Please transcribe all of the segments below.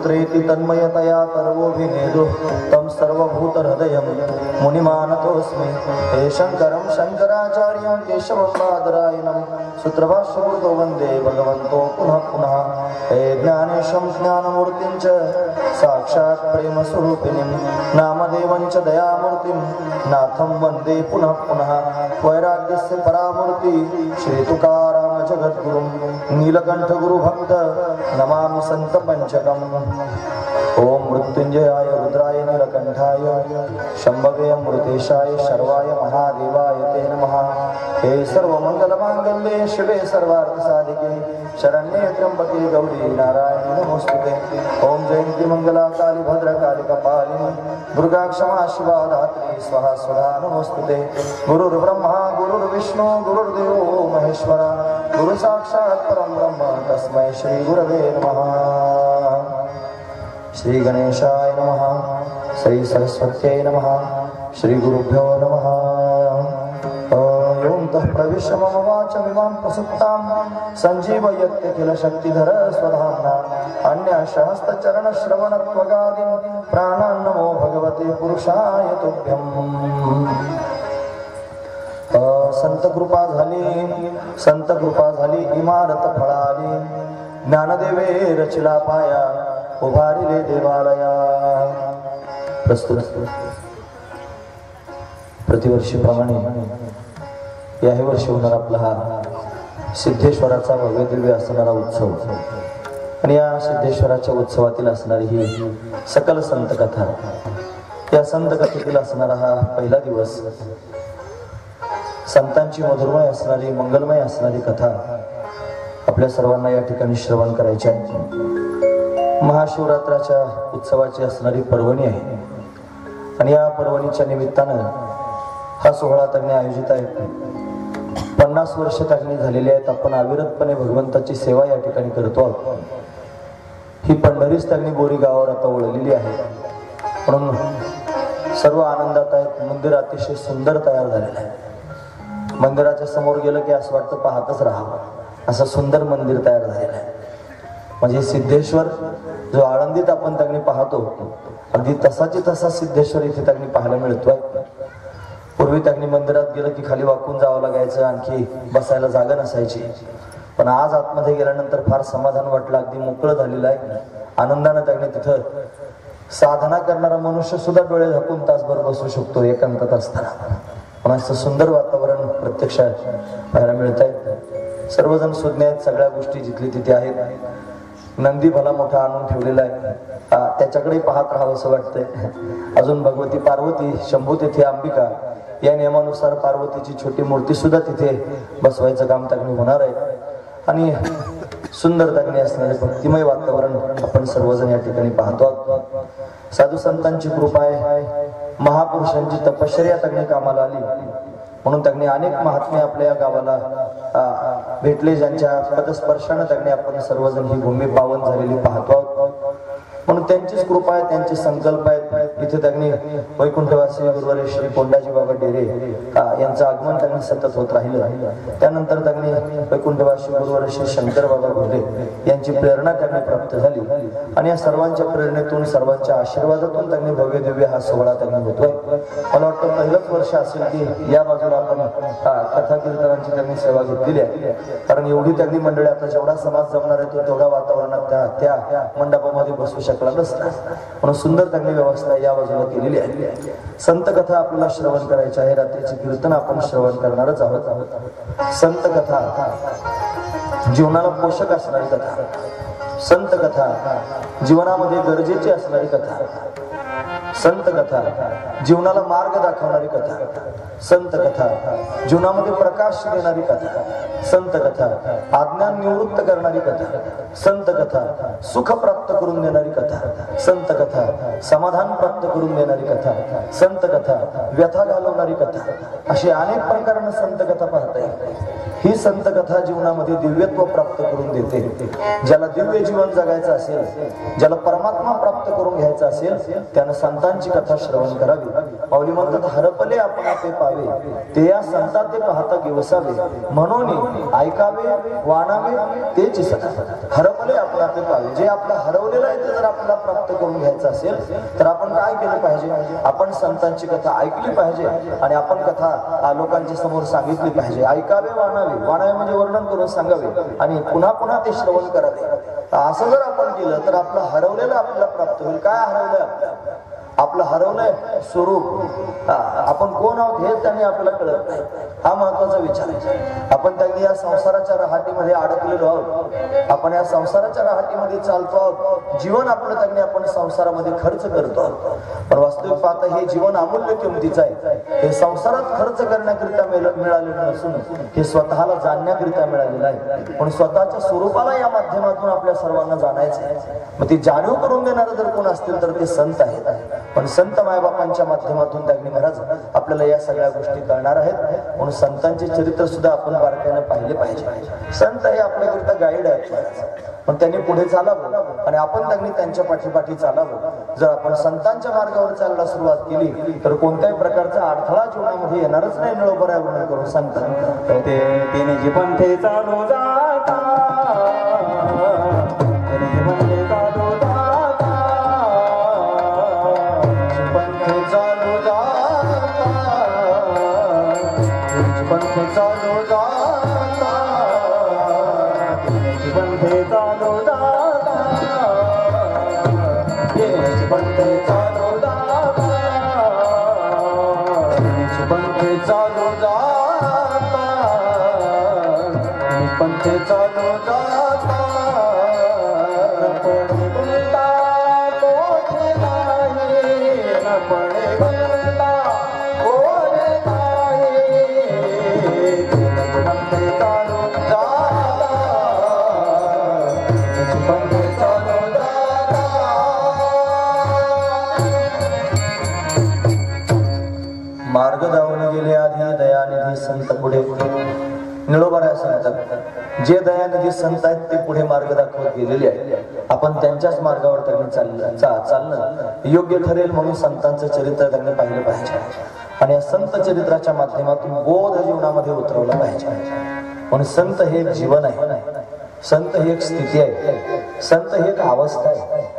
सूत्रेति तन्मयतया सर्वोऽभिनेदु तं सर्वभूतहृदयं मुनिमानतोऽस्मि हे शङ्करं शङ्कराचार्यं केशवं बादरायणं सूत्रभाष्यकृतो वन्दे भगवन्तो पुनः पुनः हे ज्ञानेशं ज्ञानमूर्तिं च साक्षात् प्रेमस्वरूपिणीं नामदेवं च दयामूर्तिं नाथं वन्दे पुनः पुनः वैराग्यस्य परामूर्ति श्रीतुकाराम जगद्गुरुं नीलकण्ठगुरुभक्त नमामि संत पंचकम् ओम मृत्युंजयाय रुद्राय नीलकंठाय शंभवे अमृतेशाय शर्वाय महादेवाय ते नमः हे सर्वमंगलमांगल्ये शिवे सर्वार्थसाधिके शरण्ये त्र्यंबके गौरी नारायणी नमोस्तुते ओम जयंती मंगला काली भद्रकाली कपालिनी दुर्गा क्षमा शिवा धात्री स्वाहा स्वधा नमोस्तुते गुरुर्ब्रह्मा गुरुर्विष्णु गुरुर्देवो महेश्वरा गुरु साक्षात् परम ब्रह्म तस्मै श्री गुरवे नमः श्री गणेशाय नमः श्री सरस्वत्यै नमः श्री गुरुभ्यो नमः योऽन्तः प्रविश्य मम वाचमिमां प्रसुप्तां सञ्जीवयत्य किल शक्तिधर स्वधाम्ना अन्यशहस्तचरणश्रवणत्वगादीन् प्राणान् नमो भगवते पुरुषाय तुभ्यम् संत कृपा झाली इमारत फळाली ज्ञानदेवे रचिला पाया उभारिले देवालया प्रस्तुत प्रतिवर्षीप्रमाणे याही वर्षी होणार आपला हा सिद्धेश्वराचा भव्य दिव्य असणारा उत्सव आणि या सिद्धेश्वराच्या उत्सवातील असणारी ही सकल संत कथा या संत कथेतील असणारा हा पहिला दिवस संतांची मधुरमय असणारी मंगलमय असणारी कथा आपल्या सर्वांना या ठिकाणी श्रवण करायची आहे महाशिवरात्राच्या उत्सवाची असणारी पर्वणी आहे आणि या पर्वणीच्या निमित्तानं हा सोहळा त्यांनी आयोजित आहे 50 वर्ष त्यांनी झालेली आहेत आपण अविरतपणे भगवंताची सेवा या ठिकाणी करतो आहोत ही पंढरीच त्यांनी बोरी गावावर आता वळलेली आहे म्हणून सर्व आनंदात आहेत मंदिर अतिशय सुंदर तयार झालेलं आहे मंदिराच्या समोर गेलं की असं वाटतं पाहतच राहावं असं सुंदर मंदिर तयार झालेलं आहे म्हणजे सिद्धेश्वर जो आळंदीत आपण त्यांनी पाहतो अगदी तसाची तसा सिद्धेश्वर इथे त्यांनी पाहायला मिळतोय पूर्वी त्यांनी मंदिरात गेलं की खाली वाकून जावं लागायचं आणखी बसायला जागा नसायची पण आज आतमध्ये गेल्यानंतर फार समाधान वाटलं अगदी मोकळं झालेलं आहे आनंदाने त्यांनी तिथं साधना करणारा मनुष्य सुद्धा डोळे झाकून तासभर बसू शकतो एकांतात असताना पण असं सुंदर वातावरण प्रत्यक्षात पाहायला मिळत आहे सर्वजण सुज्ञ आहेत सगळ्या गोष्टी जिथली तिथे आहेत नंदी भला मोठा आणून ठेवलेला आहे त्याच्याकडे पाहत राहावं असं वाटतंय अजून भगवती पार्वती शंभू तिथे अंबिका या नियमानुसार पार्वतीची छोटी मूर्ती सुद्धा तिथे बसवायचं काम त्यांनी होणार आहे आणि सुंदर त्यांनी असणारे भक्तिमय वातावरण आपण सर्वजण या ठिकाणी पाहतो साधू संतांची कृपा आहे महापुरुषांची तपश्चर्या त्यांनी कामाला आली म्हणून त्यांनी अनेक महात्मे आपल्या या गावाला भेटले ज्यांच्या पदस्पर्शाने त्यांनी आपण सर्वजण ही भूमी पावन झालेली पाहतो म्हणून त्यांचीच कृपा आहे त्यांचे संकल्प आहेत इथे त्यांनी वैकुंठवासी गुरुवारी श्री कोंडाजी बाबा डेरे यांचं आगमन त्यांनी सतत होत राहिलं त्यानंतर त्यांनी वैकुंठवासी गुरुवारी श्री शंकर बाबा घोले यांची प्रेरणा त्यांनी प्राप्त झाली आणि या सर्वांच्या प्रेरणेतून सर्वांच्या आशीर्वादातून त्यांनी भव्य दिव्य हा सोहळा त्यांनी होतोय मला वाटतं पहिलंच वर्ष असेल की या बाजूला आपण कथा कीर्तनांची त्यांनी सेवा घेतलेली आहे कारण एवढी त्यांनी मंडळी आता जेवढा समाज जमणार आहे तो तेवढ्या वातावरणात त्या मंडपामध्ये बसू शकला नसता म्हणून सुंदर त्यांनी व्यवस्था या बाजूला केलेली आहे संत कथा आपल्याला श्रवण करायची आहे रात्रीचे कीर्तन आपण श्रवण करणारच आहोत संत कथा जीवनाला पोषक असणारी कथा संत कथा जीवनामध्ये गरजेची असणारी कथा संत कथा जीवनाला मार्ग दाखवणारी कथा संत कथा जीवनामध्ये प्रकाश देणारी कथा संत कथा अज्ञान निवृत्त करणारी कथा संत कथा सुख प्राप्त करून देणारी कथा संत कथा समाधान प्राप्त करून देणारी कथा संत कथा व्यथा घालवणारी कथा अशी अनेक प्रकाराने संत कथा पाहता येते ही संत कथा जीवनामध्ये दिव्यत्व प्राप्त करून देते ज्याला दिव्य जीवन जगायचं असेल, ज्याला परमात्मा प्राप्त करून घ्यायचा असेल, त्यानं संतांची कथा श्रवण करावी. माऊली म्हणतात हरपले आपण ते पावे, ते या संता ते पाहता दिवसावे, म्हणून ऐकावे वाणावे तेच सदा. हरपले आपण ते पावे, जे आपलं हरवलेलं आहे ते जर आपल्याला प्राप्त करून घ्यायचं असेल तर आपण काय केलं पाहिजे? आपण संतांची कथा ऐकली पाहिजे आणि आपण कथा लोकांच्या समोर सांगितली पाहिजे. ऐकावे वाणावे, वाणावे म्हणजे वर्णन करून सांगावे आणि पुन्हा पुन्हा ते श्रवण करावे. असं जर आपण केलं तर आपलं हरवलेलं आपल्याला प्राप्त होईल. काय हरवलंय? आपलं हरवलंय स्वरूप. आपण कोण आहोत हे त्यांनी आपल्याला कळत नाही. हा महत्वाचा विचार आहे. आपण त्यांनी या संसाराच्या रहाटीमध्ये अडकलेलो आहोत. आपण या संसाराच्या रहाटीमध्ये चालतो आहोत. जीवन आपलं त्यांनी आपण संसारामध्ये खर्च करतो आहोत. पण वास्तविक पाहता हे जीवन अमूल्य किमतीचं आहे. हे संसारात खर्च करण्याकरिता मिळालेलं नसून हे स्वतःला जाणण्याकरिता मिळालेलं आहे. पण स्वतःच्या स्वरूपाला या माध्यमातून आपल्या सर्वांना जाणायचं आहे. मग ती जाणीव करून देणारे जर कोण असतील तर ते संत आहेत. पण संत मायबापांच्या माध्यमातून त्यांनी महाराज आपल्याला या सगळ्या गोष्टी कळणार आहेत. म्हणून संतांचे चरित्र सुद्धा आपण बारकाईने पाहिले पाहिजे. संत हे आपल्याकरिता गाईड आहेत, पण त्यांनी पुढे चालावं आणि आपण त्यांनी त्यांच्या पाठीपाठी चालावं. जर आपण संतांच्या मार्गावर चालायला सुरुवात केली तर कोणत्याही प्रकारचा अडथळा जीवनामध्ये येणारच नाही. निळोबऱ्यावर करून सांगतात ते तिने जीवन ते चालू जाता, चालू जाता, जीवन ते चालू जाता, जीवन ते चालू जाता, जीवन ते चालू जाता, जीवन ते चालू जाता. पडे गुंडा कोठे नाही, न पडे गुंडा कोठे मार्ग धावून गेले आधी दयानिधी संत पुढे. निळोबाऱ्या संत जे दयानिधी संत आहेत ते पुढे मार्ग दाखवत गेलेले आहेत. आपण त्यांच्याच मार्गावर त्यांनी चालणं योग्य ठरेल. म्हणून संतांचं चरित्र त्यांनी पाहिलं पाहिजे आणि या संत चरित्राच्या माध्यमातून बोध जीवनामध्ये उतरवलं पाहिजे. म्हणून संत हे एक जीवन आहे, संत ही एक स्थिती आहे, संत ही एक अवस्था आहे.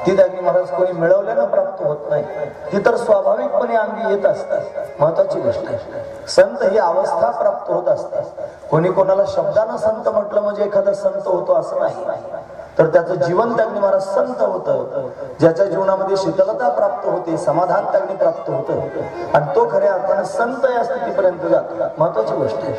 ती त्यांनी महाराज कोणी मिळवल्यानं प्राप्त होत नाही, ती तर स्वाभाविकपणे अंगी येत असतात. महत्वाची गोष्ट आहे, संत ही अवस्था प्राप्त होत असतात. कोणी कोणाला शब्दानं संत म्हटलं म्हणजे एखादा संत होतो असं नाही, तर त्याचं जीवन त्यांनी महाराज संत होतं. ज्याच्या जीवनामध्ये शीतलता प्राप्त होते, समाधान त्यांनी प्राप्त होतं आणि तो खऱ्या अर्थाने संत या स्थितीपर्यंत जातो. महत्वाची गोष्ट आहे.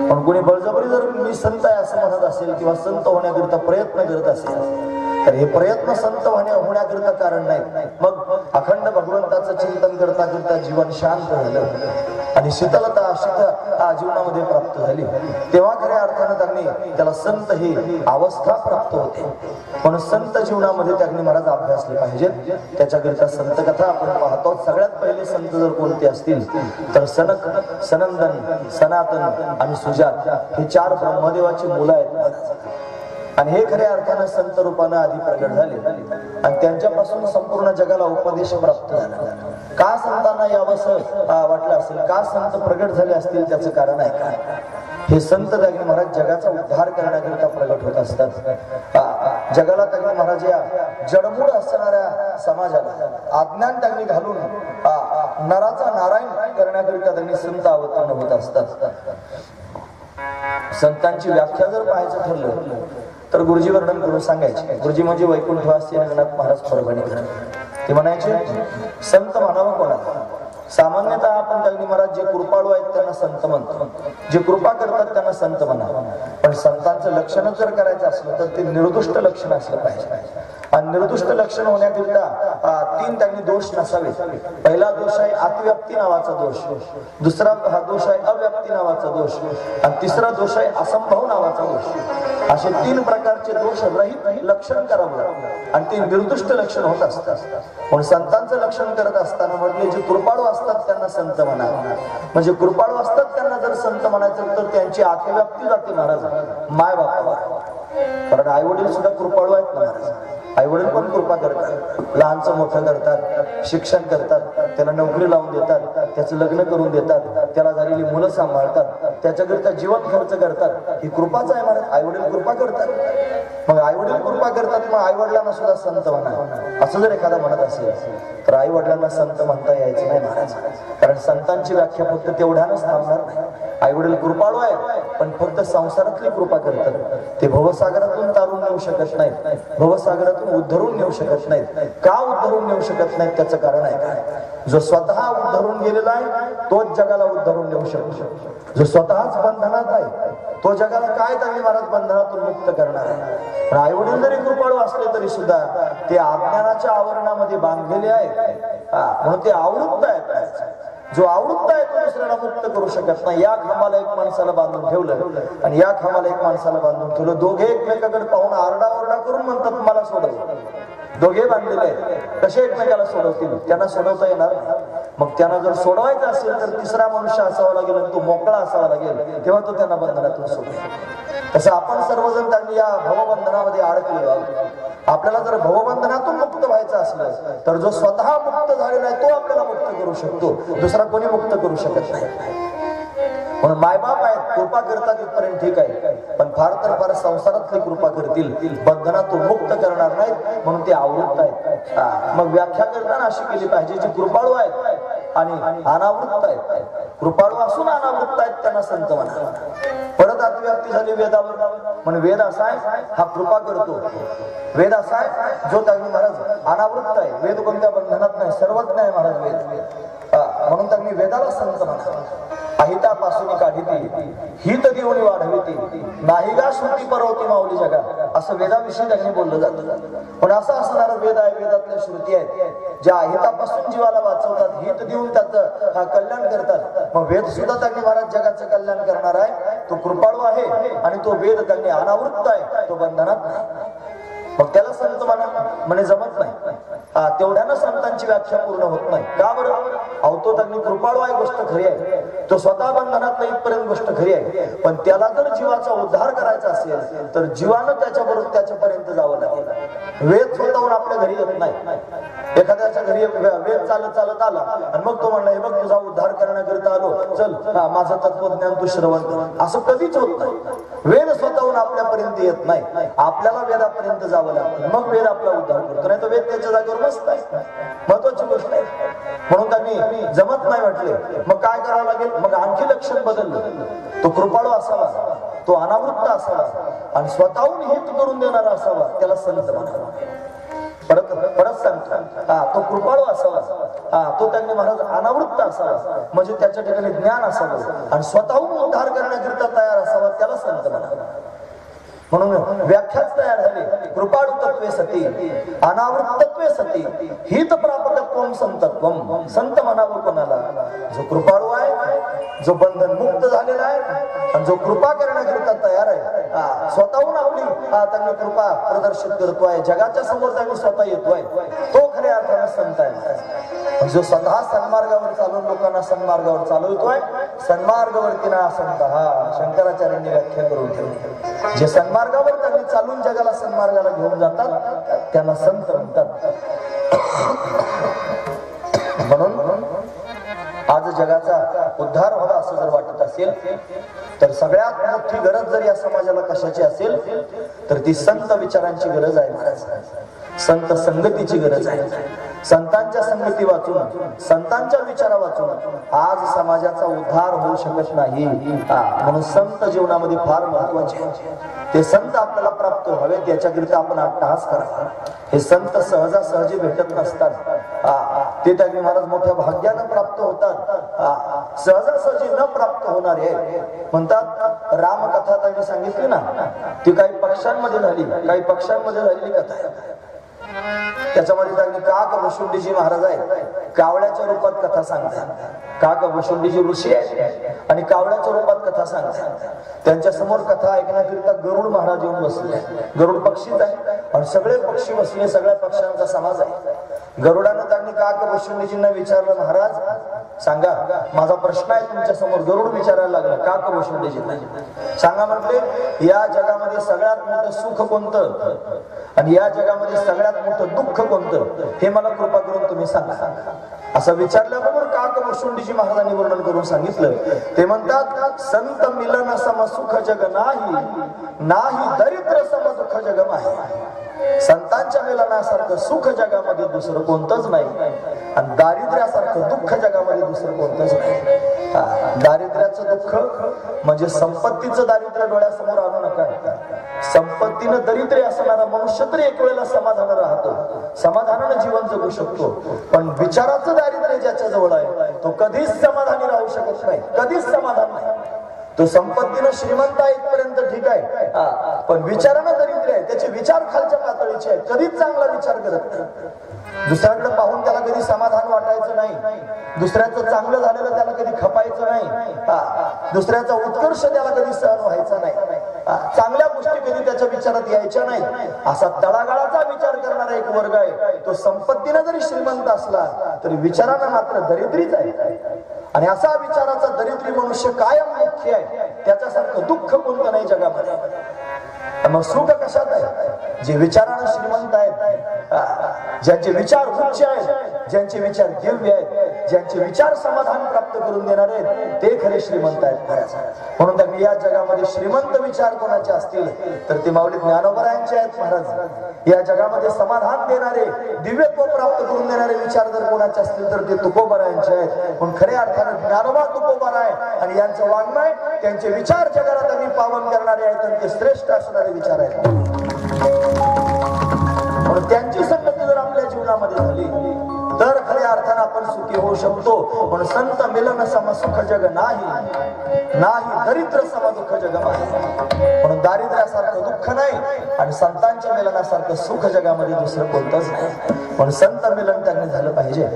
पण कोणी बळजबरी जर मी संत आहे असं म्हणत असेल किंवा संत होण्याकरिता प्रयत्न करत असेल तर हे प्रयत्न संत होण्याकरिता कारण नाही. मग अखंड भगवंताचं चिंतन करता करता जीवन शांत झालं आणि शीतलता जीवनामध्ये प्राप्त झाली, तेव्हा खऱ्या अर्थानं त्यांनी त्याला संत ही अवस्था प्राप्त होते. पण संत जीवनामध्ये त्यांनी महाराज अभ्यासले पाहिजेत. त्याच्याकरिता संत कथा आपण पाहतो. सगळ्यात पहिले संत जर कोणते असतील तर सनक, सनंदन, सनातन आणि सुजात हे 4 ब्रह्मदेवाची मुलं आहेत आणि हे खऱ्या अर्थानं संत रूपानं आधी प्रगट झाले आणि त्यांच्यापासून संपूर्ण जगाला उपदेश प्राप्त झाला. का संतांना यावंसं वाटलं असेल, का संत प्रगट झाले असतील, त्याचं कारण आहे काय? हे संत त्यांनी महाराज जगाचा उद्धार करण्याकरिता प्रगट होत असतात. जगाला त्यांनी महाराज या जडमूड असणाऱ्या समाजाला अज्ञान त्यांनी घालून नराचा नारायण करण्याकरिता त्यांनी संत अवतीर्ण होत असतात. संतांची व्याख्या जर पाहायचं ठरलं तर गुरुजी वर्णन करून सांगायचे. गुरुजी म्हणजे वैकुंठवासी रंगनाथ महाराज परभणीकर. ते म्हणायचे संत म्हणावं कोणाला? सामान्यतः आपण त्यांनी महाराज जे कृपाळू आहेत त्यांना संत म्हणतो, जे कृपा करतात त्यांना संत म्हणा. पण संतांचं लक्षण जर करायचं असलं तर ते निर्दुष्ट लक्षण असलं पाहिजे. आणि निर्दुष्ट लक्षण होण्याकरिता 3 त्यांनी दोष नसावे. पहिला दोष आहे अतिव्याप्ती नावाचा दोष, दुसरा हा दोष आहे अव्याप्ती नावाचा दोष आणि तिसरा दोष आहे असंभव नावाचा दोष. असे 3 प्रकारचे दोष रहित लक्षण करावं आणि ते निर्दुष्ट लक्षण होत असतात. पण संतांचं लक्षण करत असताना म्हटले जे कृपाळू असतात त्यांना संत म्हणा. म्हणजे कृपाळू असतात त्यांना जर संत म्हणायचं तर त्यांची अतिव्याप्ती जाते महाराज माय बापावर. कारण आई वडील सुद्धा कृपाळू आहेत ना महाराज. आई वडील पण कृपा करतात, लहानचं मोठं करतात, शिक्षण करतात, त्याला नोकरी लावून देतात, त्याचं लग्न करून देतात, त्याला झालेली मुलं सांभाळतात, त्याच्याकरिता जीवन खर्च करतात. ही कृपाच आहे महाराज. आई वडील कृपा करतात. मग आई वडील कृपा करतात, मग आई वडिलांना सुद्धा संत म्हणा असं जर एखादा म्हणत असेल तर आई वडिलांना संत म्हणता यायचं नाही महाराज. कारण संतांची व्याख्या फक्त तेवढ्यानंच थांबणार नाही. आई वडील कृपाळू आहेत पण फक्त संसारातली कृपा करतात. ते भवसागरातून तारून नेऊ शकत नाहीत, भवसागरातून उद्धरून नेऊ शकत नाहीत. का उद्धरून नेऊ शकत नाहीत त्याचं कारण आहे काय? जो स्वतः उद्धरून गेलेला आहे तोच जगाला उद्धरून नेऊ शकतो. जो स्वतःच बंधनात आहे तो जगाला काय त्यांनी महाराज बंधनातून मुक्त करणार आहे. पण आई वडील जरी कृपाळू असले तरी सुद्धा ते अज्ञानाच्या आवरणामध्ये बांधलेले आहेत, म्हणून ते आवृत्त आहेत. जो आवृत्त आहे तो दुसऱ्याला मुक्त करू शकत नाही. या खांबाला एक माणसाला बांधून ठेवलं आणि या खांबाला एक माणसाला बांधून ठेवलं, दोघे एकमेकाकडे पाहून आरडाओरडा करून म्हणतात मला सोडव. दोघे बांधलेले आहेत, कसे एकमेकाला सोडवतील? त्यांना सोडवता येणार नाही. मग त्यांना जर सोडवायचं असेल तर तिसरा मनुष्य असावा लागेल, तो मोकळा असावा लागेल, तेव्हा तो त्यांना बंधनातून सोडवेल. तसं आपण सर्वजण त्यांनी या भवबंधनामध्ये अडकलेलो आहोत. आपल्याला जर भवबंधनातून मुक्त व्हायचं असलं तर जो स्वतः मुक्त झालेला आहे तो आपल्याला मुक्त करू शकतो, दुसरा कोणी मुक्त करू शकत नाही. म्हणून मायबाप आहेत, कृपा करतात इथपर्यंत ठीक आहे, पण फार तर फार संसारातली कृपा करतील, बंधनातून मुक्त करणार नाहीत, म्हणून ते आवृत्त आहेत. मग व्याख्या करताना अशी केली पाहिजे, जी कृपाळू आहेत आणि अनावृत्त आहेत. कृपाळू असून अनावृत्त आहेत त्यांना संत म्हणा. परत अतिव्याप्ती झाली वेदावर. म्हणून वेद असा आहे हा कृपा करतो, वेद असा आहे जो त्यांनी महाराज अनावृत्त आहे. वेद कोणत्या बंधनात नाही, सर्वज्ञ आहे महाराज वेद. म्हणून त्यांनी वेदाला संत म्हणा. अहितापासून काढिती हित देऊन वाढविती नाही गा श्रुती परवती माऊली जगा, असं वेदाविषयी त्यांनी बोललं जातं. पण असं असणारा वेद आहे, वेदातल्या श्रुती आहेत ज्या अहितापासून जीवाला वाचवतात, हित देऊन त्याचं कल्याण करतात. मग वेद सुद्धा त्यांनी महाराज जगाचं कल्याण करणार आहे. तो कृपाळू आहे आणि तो वेद त्यांनी अनावृत्त आहे, तो बंधनात नाही. मग त्याला संत म्हणा म्हणे जमत नाही. तेवढ्यानं संतांची व्याख्या पूर्ण होत नाही. का बरं? अहो तो त्यांनी कृपाळू आहे, गोष्ट खरी आहे, तो स्वतः बंधनात नाही इथपर्यंत गोष्ट खरी आहे. पण त्याला जर जीवाचा उद्धार करायचा असेल तर जीवानं त्याच्याबरोबर त्याच्यापर्यंत जावं लागेल. वेद स्वतःहून आपल्या घरी येत नाही. एखाद्याच्या घरी वेद चालत चालत आला आणि मग तो म्हणला हे बघ तुझा उद्धार करण्याकरिता आलो, चल माझं तत्वज्ञान तू श्रवण कर, असं कधीच होत नाही. वेद स्वतःहून आपल्यापर्यंत येत नाही, आपल्याला वेदापर्यंत जावं लागतं, मग वेद आपला उद्धार करतो. नाही तर वेद त्याच्या जागेवर बसत आहे. महत्वाची गोष्ट आहे. म्हणून त्यांनी जमत नाही म्हटले. मग काय करावं लागेल? मग आणखी लक्षण बदललं. तो कृपाळू असावा, तो अनावृत्त असावा आणि स्वतःहून हित करून देणारा असावा, त्याला संत म्हणावा. परत सांगतो, तो कृपाळू असावा, तो त्यांनी महाराज अनावृत्त असावा, म्हणजे त्याच्या ठिकाणी ज्ञान असावं आणि स्वतःहून उद्धार करण्याकरिता तयार असावा, त्याला संत म्हणावा. म्हणून व्याख्याच तयार झाली. कृपाळू तत्वे सती अनावृत्तत्वे सती हित प्रापकत्वम संतत्वम. संत म्हणावं कोणाला? जो कृपाळू आहे, जो बंधन मुक्त झालेला आहे आणि जो कृपा करण्याकरिता तयार आहे, स्वतःहून आपली त्यांनी कृपा प्रदर्शित करतोय, जगाच्या समोर त्यांनी स्वतः येतोय, तो खऱ्या अर्थाने संत आहे. जो स्वतः सन्मार्गावर चालून लोकांना सन्मार्गावर चालवतोय, सन्मार्गवरती ना संत हा शंकराचार्यांनी व्याख्या करून ठेवली. जे सन्मार्गावर त्यांनी चालून जगाला सन्मार्गाला घेऊन जातात त्यांना संत म्हणतात. म्हणून आज जगाचा उद्धार व्हावा असं जर वाटत असेल तर सगळ्यात मोठी गरज जर या समाजाला कशाची असेल तर ती संत विचारांची गरज आहे महाराज. संत संगतीची गरज आहे. संतांच्या संगती वाचून, संतांच्या विचारा वाचून आज समाजाचा उद्धार होऊ शकत नाही. म्हणून संत जीवनामध्ये फार महत्वाचे आहे. ते संत आपल्याला प्राप्त व्हावे त्याच्याकरिता आपण अट्टहास करावा. हे संत सहजासहजी भेटत नसतात. ते त्यांनी महाराज मोठ्या भाग्यानं प्राप्त होतात. सहजासहजी न प्राप्त होणारे म्हणतात. रामकथा त्यांनी सांगितली ना, ती काही पक्षांमध्ये झाली, काही पक्षांमध्ये झालेली कथा आहे. त्याच्यामध्ये त्यांनी काक भुशुंडीजी महाराज आहे, कावळ्याच्या रूपात कथा सांगतात. काक भुशुंडीजी ऋषी आहेत आणि कावळ्याच्या रूपात कथा सांगतात. त्यांच्या समोर कथा ऐकण्याकरिता गरुड महाराज येऊन बसले. गरुड पक्षीच आहे आणि सगळे पक्षी बसले, सगळ्या पक्ष्यांचा समाज आहे. गरुडानं त्यांनी काक भुशुंडीजींना विचारलं, महाराज सांगा, माझा प्रश्न आहे तुमच्या समोर, जरूर विचारायला लागला का करू शिंदेजी सांगा म्हटले, या जगामध्ये सगळ्यात मोठं सुख कोणतं आणि या जगामध्ये सगळ्यात मोठं दुःख कोणतं, हे मला कृपा करून तुम्ही सांगा. असं विचारल्याबरोबर का वसुंडीजी महाराजांनी वर्णन करून सांगितलं. ते म्हणतात, संत मिलन सम सुख जग नाही दरिद्र सम दुःख जग आहे. संतांच्या मिलनासारखं सुख जगामध्ये दुसरं कोणतंच नाही आणि दारिद्र्यासारखं दुःख जगामध्ये दुसरं कोणतंच नाही. दारिद्र्याचं दुःख म्हणजे संपत्तीचं दारिद्र्य डोळ्यासमोर आणू नका. संपत्तीनं दरिद्र्य असणारा मनुष्य तरी एक वेळेला समाधान राहतो, समाधानानं जीवन जगू शकतो, पण विचाराचं दारिद्र्य ज्याच्या जवळ आहे तो कधीच समाधानी राहू शकत नाही, कधीच समाधान नाही. तो संपत्तीनं श्रीमंत आहे इथपर्यंत ठीक आहे, पण विचारानं दरिद्र आहे, त्याचे विचार खालच्या पातळीचे आहेत, कधीच चांगला विचार करत नाही. दुसऱ्याकडे पाहून त्याला कधी समाधान वाटायचं नाही, दुसऱ्याचं चांगलं झालेलं त्याला कधी खपायचं नाही, दुसऱ्याचा उत्कर्ष त्याला कधी सहन व्हायचा नाही, चांगल्या गोष्टी कधी त्याच्या विचारात यायच्या नाही. असा तळागाळाचा विचार करणारा एक वर्ग आहे. तो संपत्तीनं जरी श्रीमंत असला तरी विचारानं मात्र दरिद्रीच आहे. आणि असा विचाराचा दरिद्री मनुष्य कायम मुख्य आहे. त्याच्यासारखं दुःख कोणतं नाही जगामध्ये. मग सुख कशात आहे? जे विचारानं श्रीमंत आहेत, ज्यांचे विचार उच्च आहेत, ज्यांचे विचार दिव्य आहेत, ज्यांचे विचार समाधान प्राप्त करून देणारे आहेत, ते खरे श्रीमंत आहेत. म्हणून त्यांनी या जगामध्ये श्रीमंत विचार कोणाचे असतील तर ते माऊली ज्ञानोबरायांचे आहेत महाराज. या जगामध्ये समाधान देणारे, दिव्यत्व प्राप्त करून देणारे विचार जर कोणाचे असतील तर ते तुकोबारायांचे आहेत. पण खऱ्या अर्थानं ज्ञानोबा तुकोबार आहे आणि यांचं वाङ्मय, त्यांचे विचार जगाला त्यांनी पावन करणारे आहेत आणि ते श्रेष्ठ असणारे विचार आहेत. म्हणून त्यांची संगती जर आपल्या जीवनामध्ये झाली तर खऱ्या अर्थानं आपण सुखी होऊ शकतो. म्हणून संत मिलन सम सुख जग नाही दरिद्र सम दुःख जग आहे. म्हणून दारिद्र्यासारखं दुःख नाही आणि संतांच्या मिलनासारखं सुख जगामध्ये दुसरं कोणतंच नाही. म्हणून संत मिलन त्यांनी झालं पाहिजे.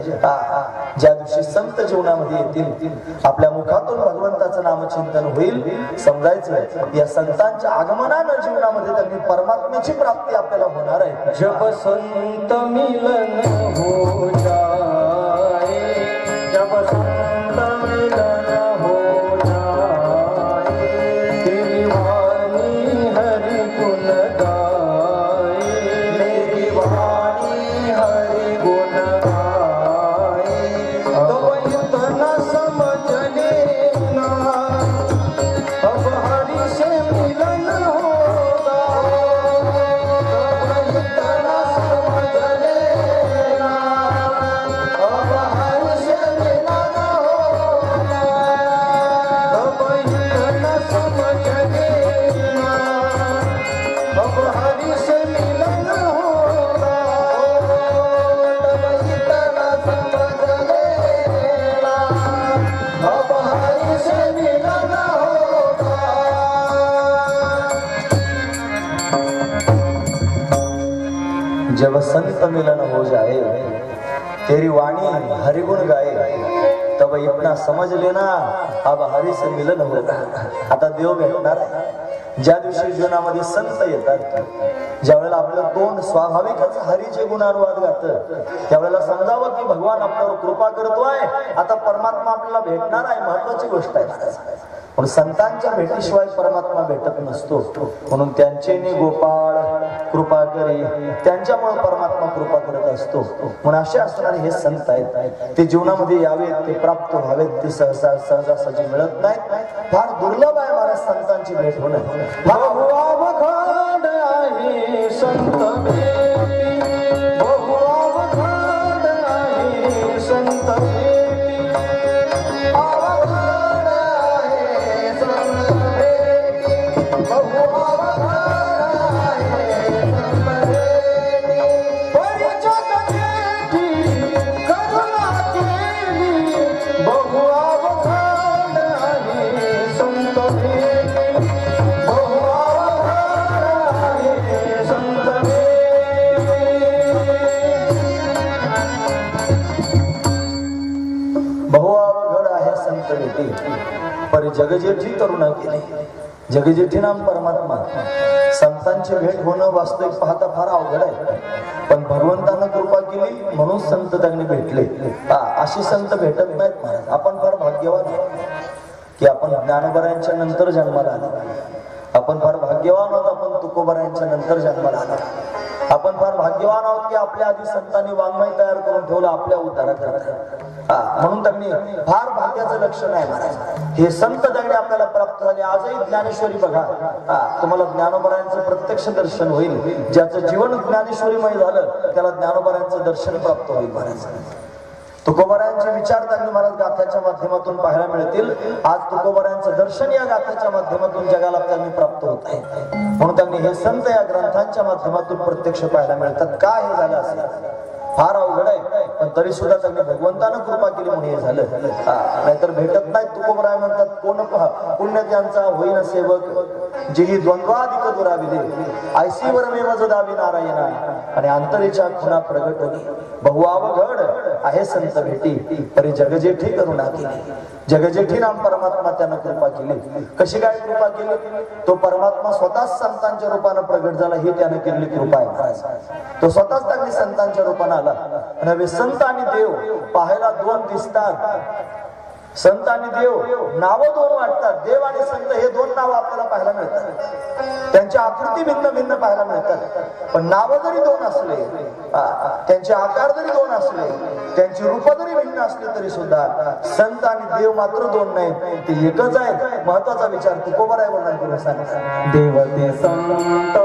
ज्या दिवशी संत जीवनामध्ये येतील, आपल्या मुखातून भगवंताचं नामचिंतन होईल, समजायचं या संतांच्या आगमनानं जीवनामध्ये त्यांनी परमात्म्याची प्राप्ती आपल्याला होणार आहे. जब संत मिलन हो जाए, जब संत मिलन हो जाए, तेरी वाणी हरि गुण गाए, मेरी वाणी हरि गुण गाए, तो इतना समझ लेना अब हरि से मिलन होगा, तो इतना समझ लेना अब हरि से मिलन होगा, तो इतना समझ लेना अब हरि से मिलन होगा, तो इतना समझ लेना अब हरि से मिलन होगा. जब संत मिलन हो जाए, तेरी वाणी हरिगुण गाए, तब इतना समझ लेना अब हरि से मिलन होगा. आता देव भेटणार आहे. ज्या दिवशी जीवनामध्ये संत येतात, ज्यावेळेला आपलं तोंड स्वाभाविकच हरीचे गुणानुवाद गातं, त्यावेळेला समजावं की भगवान आपल्यावर कृपा करतोय, आता परमात्मा आपल्याला भेटणार आहे. महत्वाची गोष्ट आहे. पण संतांच्या भेटीशिवाय परमात्मा भेटत नसतो. म्हणून त्यांचे गोपाळ कृपा करी, त्यांच्यामुळे परमात्मा कृपा करत असतो. म्हणून असे असणारे हे संत आहेत, ते जीवनामध्ये यावेत, ते प्राप्त व्हावेत, ते सहजासहजी मिळत नाहीत. फार दुर्लभ आहे महाराज संतांची भेट होणं. बहुअवघड आहे संत भेटी, बहुअवघड आहे संत भेटी, अवघड आहे संत भेटी, बहुअवघड आहे संत भेटी, परिचय भेटी करुणा केली, बहुअवघड आहे संत भेटी, बहुअवघड आहे संत भेटी, पर जगजेठी करुणा केली. जगजेठी नाम परमात्मा. संतांची भेट होणं वास्तविक पाहता फार अवघड आहे, पण भगवंतानं कृपा केली म्हणून संत त्यांनी भेटले. अशी संत भेटत नाहीत महाराज. आपण फार भाग्यवान आहोत की आपण ज्ञानोबरायांच्या नंतर जन्माला आलो. आपण फार भाग्यवान आहोत आपण तुकोबरायांच्या नंतर जन्माला आलो. आपण फार भाग्यवान आहोत की आपल्या आधी संतांनी वाङ्मय तयार करून ठेवलं आपल्या उद्धाराकरता. म्हणून त्यांनी फार भाग्याचं लक्षण आहे महाराज. हे संत त्यांनी आपल्याला प्राप्त झाले. आजही ज्ञानेश्वरी बघा, तुम्हाला ज्ञानोबरायांचं प्रत्यक्ष दर्शन होईल. ज्याचं जीवन ज्ञानेश्वरीमय झालं त्याला ज्ञानोबरायांचं दर्शन प्राप्त होईल महाराज. तुकोबरायांचे विचार त्यांनी महाराज गाथ्याच्या माध्यमातून पाहायला मिळतील. आज तुकोबरायांचं दर्शन या गाथ्याच्या माध्यमातून जगाला त्यांनी प्राप्त होत आहे. म्हणून त्यांनी हे संत या ग्रंथांच्या माध्यमातून प्रत्यक्ष पाहायला मिळतात. काय हे झालं असेल फार अवघड आहे, पण तरी सुद्धा त्यांनी भगवंतानं कृपा केली म्हणून हे झालं. नाहीतर भेटत नाही. तुकोबराय म्हणतात कोण पुण्य त्यांचा होईन सेवक जेही द्वंद्वाधिक दुराविले ऐसी वरमेव जदावी नारायणा आणि अंतरेच्या खुणा प्रगट होती. बहुअवघड आहे संत भेटी परी जगजेठी करुणा केली. जगजेठी नाम परमात्मा त्यानं कृपा केली. कशी काय कृपा केली? तो परमात्मा स्वतःच संतांच्या रूपानं प्रगट झाला. ही त्यानं केलेली कृपा आहे महाराज. तो स्वतःच त्यांनी संतांच्या रूपानं आला. आणि संत आणि देव पाहायला दोन दिसतात. संत आणि देव नावं दोन वाटतात. देव आणि संत हे दोन नावं आपल्याला पाहायला मिळतात. त्यांच्या आकृती भिन्न भिन्न पाहायला मिळतात. पण नावं जरी दोन असले, त्यांचे आकार जरी दोन असले, त्यांची रूप जरी भिन्न असली तरी सुद्धा संत आणि देव मात्र दोन नाही, ते एकच आहेत. महत्वाचा विचार तुकोबराय वर्णन करून सांगतात. देव ते संत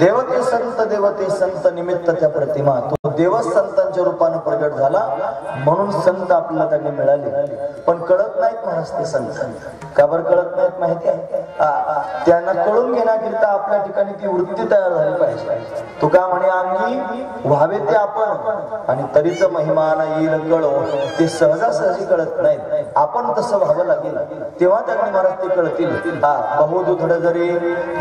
देव ते संत देवते संत निमित्त त्या प्रतिमा. तो देवच संतांच्या रूपानं प्रगट झाला म्हणून संत आपल्याला त्यांनी मिळाले. पण कळत नाहीत महाराज ते संत. का बरं कळत नाहीत माहिती आहे? त्यांना कळून घेण्याकरिता आपल्या ठिकाणी ती वृत्ती तयार झाली पाहिजे. तो का म्हणे अंगी व्हावे ते आपण आणि तरीच महिमान येईल कळो. ते सहजासहजी कळत नाहीत. आपण तसं व्हावं लागेल तेव्हा त्यांनी महाराज ते कळतील. बहुदुधड जरी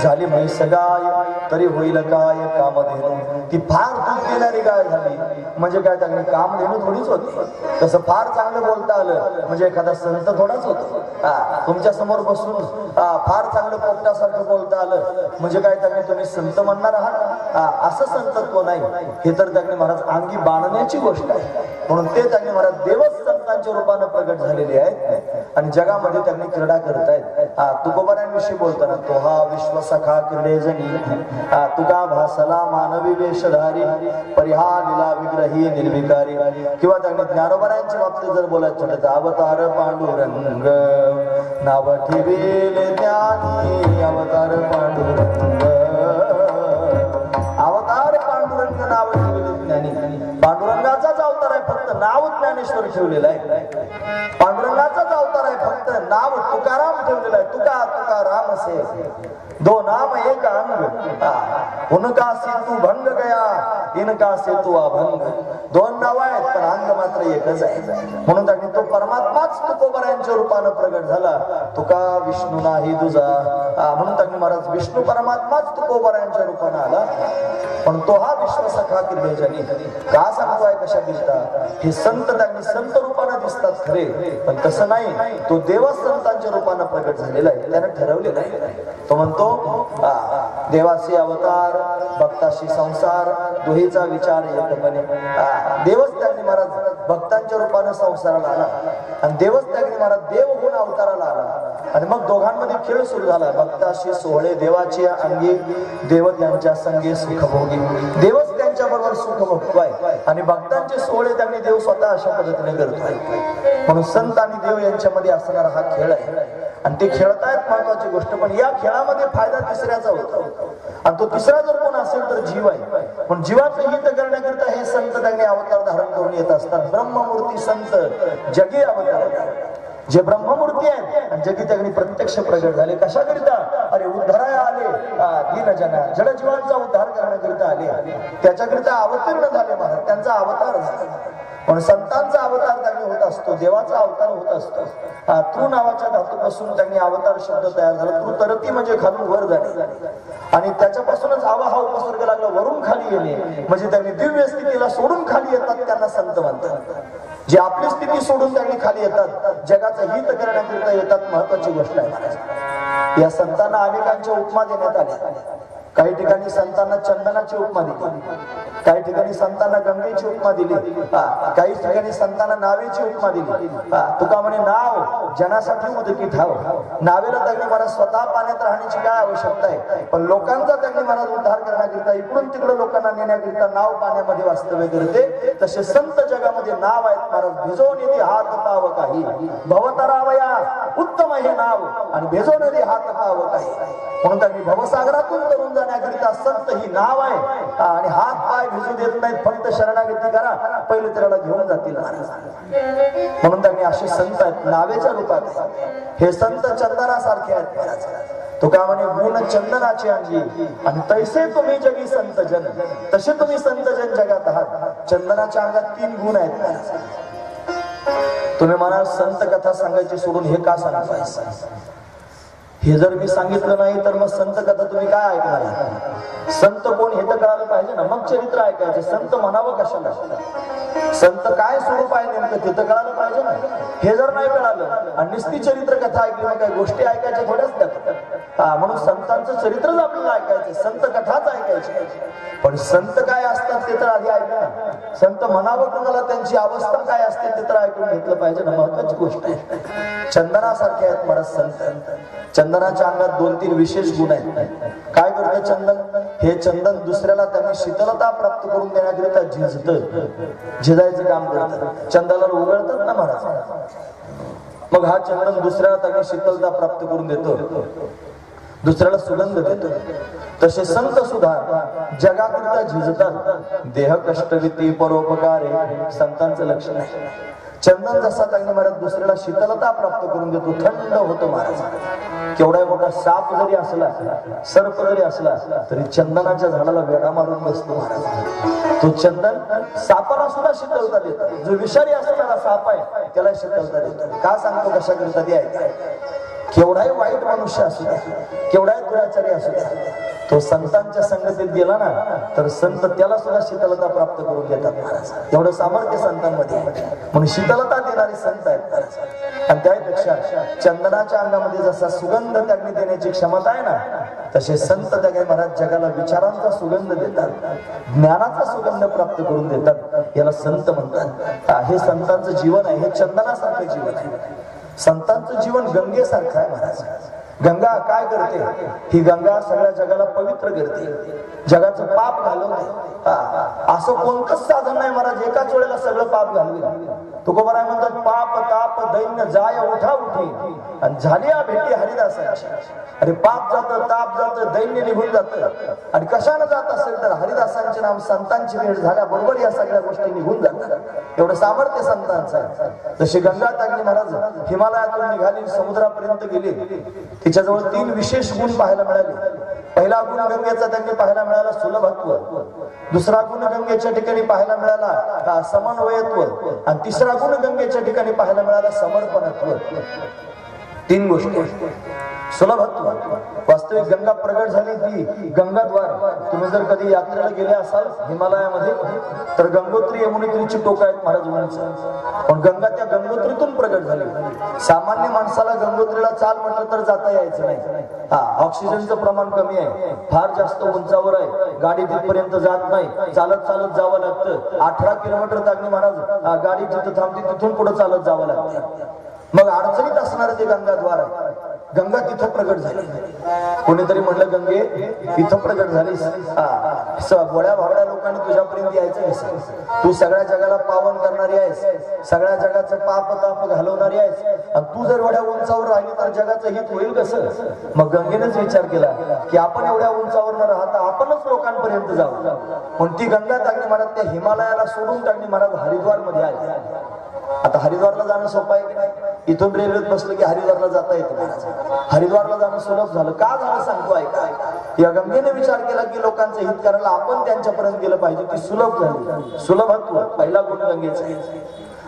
झाली म्हैस गाय तरी होईल काय कामधेनू. ती फार दूध देणारी गाय झाली म्हणजे काय त्यांनी कामधेनू थोडीच होती. तसं फार चांगलं बोलता आलं म्हणजे एखादा संत थोडाच होतो. तुमच्या समोर बसून फार चांगलं पोपटासारखं बोलता आलं म्हणजे काय त्यांनी तुम्ही संत म्हणणार आहात? असं संतत्व नाही. हे तर त्यांनी महाराज अंगी बांधण्याची गोष्ट आहे. म्हणून ते त्यांनी महाराज देवच संतांच्या रूपानं प्रगट झालेले आहेत आणि जगामध्ये त्यांनी क्रीडा करत आहेत. तुकोबरायांविषयी बोलताना तो हा विश्वसखा क्रीडेजनी तुका भासला मानवी वेशधारी परिहा लीला विग्रही निर्विकारी. किंवा त्यांनी ज्ञानोबरायांच्या बाबतीत जर बोलायचं म्हटलं तर अवतार पांडुरंग नाव ठेविले ज्ञानी. अवतार पांडुरंग अवतार पांडुरंग नाव ठेविले ज्ञानी. पांडुरंगाचाच अवतार आहे फक्त नाव ज्ञानेश्वर ठेवलेलं आहे. पांडुरंगाचाच अवतार आहे फक्त नाव तुकाराम ठेवलेलं आहे. तुका तुकाराम से दो नाम एक अंग उनका सेतु भंग गया इनका सेतु अभंग. दोन नाव आहेत पण अंग मात्र एकच आहे. म्हणून त्यांनी तो परमात्माच तुकोबरायांच्या रूपानं प्रगट झाला. तुका विष्णू नाही तुझा. म्हणून त्यांनी महाराज विष्णू परमात्माच तुकोबरायांच्या रूपानं आला. पण तो हा विश्वसखा क्रीडेजनी. का सांगतोय कशा दिसतात? हे संत त्यांनी संत रूपानं दिसतात खरे पण तसं नाही. तो देवच संतांच्या रूपानं प्रगट झालेला आहे. त्यानं ठरवलेला आहे. तो म्हणतो देवाचे अवतार भक्ताशी संसार दोहीचा विचार एकपणे. देवच त्यांनी महाराज भक्तांच्या रूपानं संसाराला आला आणि देवच त्यांनी महाराज देव होऊन अवताराला आला आणि मग दोघांमध्ये खेळ सुरू झाला. भक्ताशी सोहळे देवाची अंगी देव त्यांच्या संगे सुखभोगी. देवच त्यांच्या बरोबर सुख भोगतोय आणि भक्तांचे सोहळे त्यांनी देव स्वतः अशा पद्धतीने करतोय. म्हणून संत आणि देव यांच्यामध्ये असणारा हा खेळ आहे. आणि ते खेळतायत महत्वाची गोष्ट, पण या खेळामध्ये फायदा तिसऱ्याचा होता आणि तो तिसरा जर कोण असेल तर जीव आहे. पण जीवाचं हित करण्याकरिता हे संत त्यांनी अवतार धारण करून येत असतात. ब्रह्ममूर्ती संत जगी अवतार, जे ब्रह्ममूर्ती आहेत आणि जगी त्यांनी प्रत्यक्ष प्रगट झाले. कशाकरिता? अरे उद्धाराया आले, दीन जना जड जीवांचा उद्धार करण्याकरिता आले, त्याच्याकरिता अवतीर्ण झाले महाराज. त्यांचा अवतार झाला. पण संतांचा अवतार त्यांनी होत असतो, देवाचा अवतार होत असतो. तू नावाच्या धातूपासून त्यांनी अवतार शब्द तयार झाला. तू तरती म्हणजे खालून वर जाणे आणि त्याच्यापासूनच आवा हा उपसर्ग लागला वरून खाली येणे, म्हणजे त्यांनी दिव्य स्थितीला सोडून खाली येतात, त्यांना संत म्हणतात. जे आपली स्थिती सोडून त्यांनी खाली येतात, जगाचं हित करण्याकरिता येतात. महत्वाची गोष्ट आहे महाराज. या संतांना अनेकांच्या उपमा देण्यात आल्या. काही ठिकाणी संतांना चंदनाची उपमा दिली, काही ठिकाणी संतांना गंगेची उपमा दिली, काही ठिकाणी संतांना नावेची उपमा दिली. तुका म्हणे नाव जनासाठी उदकी ठाव. नावेला त्यांनी मला स्वतः पाण्यात राहण्याची काय आवश्यकता आहे, पण लोकांचा त्यांनी मला उद्धार करण्याकरिता इकडून तिकडे लोकांना नेण्याकरिता नाव पाण्यामध्ये वास्तव्य करते. तसे संत जगामध्ये नाव आहेत महाराज. भिजवून येते हात पाव काही, भवतरावया उत्तम हे नाव आणि भिजवून येते हात पाव काही. म्हणून त्यांनी भवसागरातून तरुण जाण्याकरिता संत ही नाव आहे आणि हात पाय भिजू देत नाहीत. फक्त शरणागती करा, पहिले त्याला घेऊन जातील महाराज. म्हणून त्यांनी असे संत आहेत नावेच्या रूपात. हे संत चंदनासारखे आहेत महाराज. तो का म्हणे गुण चंदनाचे अंगी आणि तैसे तुम्ही जगी संत जन, तसे तुम्ही संत जन जगात आहात. चंदनाच्या अंगात 3 गुण आहेत महाराज. तुम्ही मला संत कथा सांगायची सोडून हे का सांगताय? हे जर मी सांगितलं नाही तर मग संत कथा तुम्ही काय ऐकणार? संत कोण हे तर कळायला पाहिजे ना, मग चरित्र ऐकायचे. संत म्हणावं कशाला? संत काय स्वरूप आहे नेमकं ते तर कळायला पाहिजे ना. हे जर नाही कळालं आणि नुसती चरित्र कथा ऐकली मग काय गोष्टी ऐकायच्या थोड्याच त्यात. म्हणून संतांचं चरित्रच आपल्याला ऐकायचं, संत कथाच ऐकायची. पण संत काय असतात ते तर आधी ऐका. संत म्हणावं कोणाला, त्यांची अवस्था काय असते ते तर ऐकून घेतलं पाहिजे ना. महत्वाची गोष्ट आहे. चंदनासारखे आहेत महाराज संत. चंदनाच्या अंगात 2-3 विशेष गुण आहेत. काय करते चंदन? हे चंदन दुसऱ्याला त्यांनी शीतलता प्राप्त करून देण्याकरिता झिजत, झिजायचं काम करतात. चंदनाला उघडतात ना महाराज. मग हा चंदन दुसऱ्याला त्यांनी शीतलता प्राप्त करून देतो, दुसऱ्याला सुगंध देतो. तसे संत सुद्धा जगाकरिता झिजतात. देह कष्टविती परोपकारे संतांचं लक्षण आहे. चंदन जसा त्यांनी महाराज दुसऱ्याला शीतलता प्राप्त करून देतो, थंड होतो महाराज. केवढा मोठा साप जरी असला, सर्प जरी असला तरी चंदनाच्या झाडाला वेढा मारून बसतो महाराज. तो चंदन सापाला सुद्धा शीतलता देतो. जो विषारी असणारा साप आहे त्याला शीतलता देतो. का सांगतो कशाकरिता ते ऐका. केवढाही वाईट मनुष्य असू द्या, केवढाही दुराचारी असू द्या, तो संतांच्या संगतीत गेला ना तर संत त्याला सुद्धा शीतलता प्राप्त करून देतात महाराज. एवढं सामर्थ्य संतांमध्ये, म्हणून शीतलता देणारे संत आहेत महाराज. आणि त्यापेक्षा चंदनाच्या अंगामध्ये जसा सुगंध त्यांनी देण्याची क्षमता आहे ना, तसे संत त्याने महाराज जगाला विचारांचा सुगंध देतात, ज्ञानाचा सुगंध प्राप्त करून देतात. याला संत म्हणतात. हे संतांचं जीवन आहे, हे चंदनासारखं जीवन आहे. संतांचं जीवन गंगेसारखं आहे महाराज. गंगा काय करते? ही गंगा सगळ्या जगाला पवित्र करते, जगाचं पाप घालवते. असं कोणतंच साधन नाही महाराज एकाच वेळेला सगळं पाप घालवेल. तुकोबाराय म्हणतात पाप ताप दैन्य जाय उठा उठी आणि झाली भेटी हरिदासाची. अरे पाप जातं, ताप जातं, दैन्य निघून जातं. आणि कशानं जात असेल तर हरिदासांचे नाम संतांची भेट झाल्याबरोबर या सगळ्या गोष्टी निघून जातात. एवढं सामर्थ्य संतांचं आहे. जशी गंगा तागणी महाराज हिमालयातून निघाली, समुद्रापर्यंत गेली, तिच्याजवळ 3 विशेष गुण पाहायला मिळाले. पहिला गुण गंगेचा त्यांनी पाहायला मिळाला सुलभत्व, दुसरा गुण गंगेच्या ठिकाणी पाहायला मिळाला समन्वयत्व आणि तिसरा गुण गंगेच्या ठिकाणी पाहायला मिळाला समर्पणत्व. 3 गोष्टी. सुलभत्व, वास्तविक गंगा प्रगट झाली ती गंगाद्वार. तुम्ही जर कधी यात्रेला गेले असाल हिमालयामध्ये तर गंगोत्री यमुनेत्रीची टोक आहेत महाराज उंच, पण गंगा त्या गंगोत्रीतून प्रगट झाली. सामान्य माणसाला गंगोत्रीला चाल म्हटलं तर जाता यायचं नाही. ऑक्सिजनचं प्रमाण कमी आहे, फार जास्त उंचावर आहे, गाडी तिथपर्यंत जात नाही, चालत चालत जावं लागतं. 18 किलोमीटर तागणी महाराज गाडी जिथं थांबते तिथून पुढे चालत जावं लागतं. मग अडचणीत असणार ते गंगाद्वार आहे. गंगा तिथं प्रगट झाली. कोणीतरी म्हणलं गंगे इथं प्रगट झालीस, बोळ्या भावड्या लोकांनी तुझ्यापर्यंत यायचं कसं? तू सगळ्या जगाला पावन करणारी आहेस, सगळ्या जगाचं पाप ताप घालवणारी आहेस, आणि तू जर एवढ्या उंचावर राहिली तर जगाचं हित होईल कसं? मग गंगेनेच विचार केला की आपण एवढ्या उंचावर न राहता आपणच लोकांपर्यंत जाऊ. पण ती गंगा टाकली महाराज त्या हिमालयाला सोडून टाकली महाराज हरिद्वार मध्ये आली. आता हरिद्वारला जाणं सोपं आहे की नाही? इथून रेल्वेत बसलं की हरिद्वारला जाता येतं. हरिद्वारला जाणं सुलभ झालं का? झालं सांगतो ऐका. या गंगेने विचार केला की लोकांचं हित करायला आपण त्यांच्यापर्यंत गेलं पाहिजे. ती सुलभ झाली. सुलभत्व पहिला गुण गंगेचा.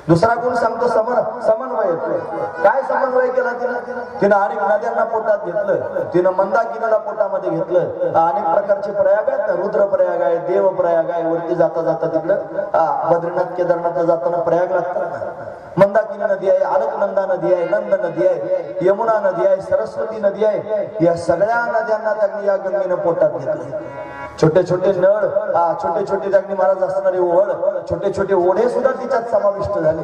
दुसरा गुण सांगतो समन्वय. काय समन्वय केला तिनं अनेक नद्यांना पोटात घेतलं, तिनं मंदाकिनीला पोटामध्ये घेतलं. अनेक प्रकारचे प्रयाग आहेत ना, रुद्र प्रयाग आहे, देव प्रयाग आहे. वरती जाता जाता तिकडं बद्रीनाथ केदारनाथला जाताना प्रयाग लागतात. मंदाकिनी नदी आहे, अलकनंदा नदी आहे, नंद नदी आहे, यमुना नदी आहे, सरस्वती नदी आहे. या सगळ्या नद्यांना त्यांनी या गंगेनं पोटात घेतलं. छोटे छोटे नळ, छोटे छोटे त्यांनी महाराज असणारे ओढ, छोटे छोटे ओढे सुद्धा तिच्यात समाविष्ट झाले.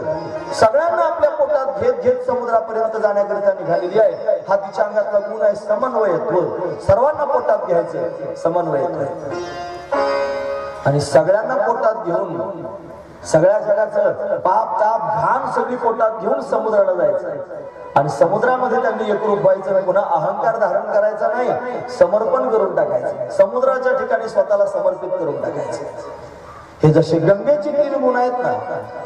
सगळ्यांना आपल्या पोटात घेत घेत समुद्रापर्यंत जाण्याकरिता निघालेली आहे. हा तिच्या अंगातला गुण आहे समन्वयत्व. सर्वांना पोटात घ्यायचं समन्वयत्व. आणि सगळ्यांना पोटात घेऊन सगळ्या जगाचं पाप ताप घाण सगळी पोटात घेऊन समुद्राला जायचं. आणि समुद्रामध्ये त्यांनी एकरूप व्हायचं. पुन्हा अहंकार धारण करायचा नाही, समर्पण करून टाकायचं. समुद्राच्या ठिकाणी स्वतःला समर्पित करून टाकायचं. हे जसे गंगेचे 3 गुण आहेत ना,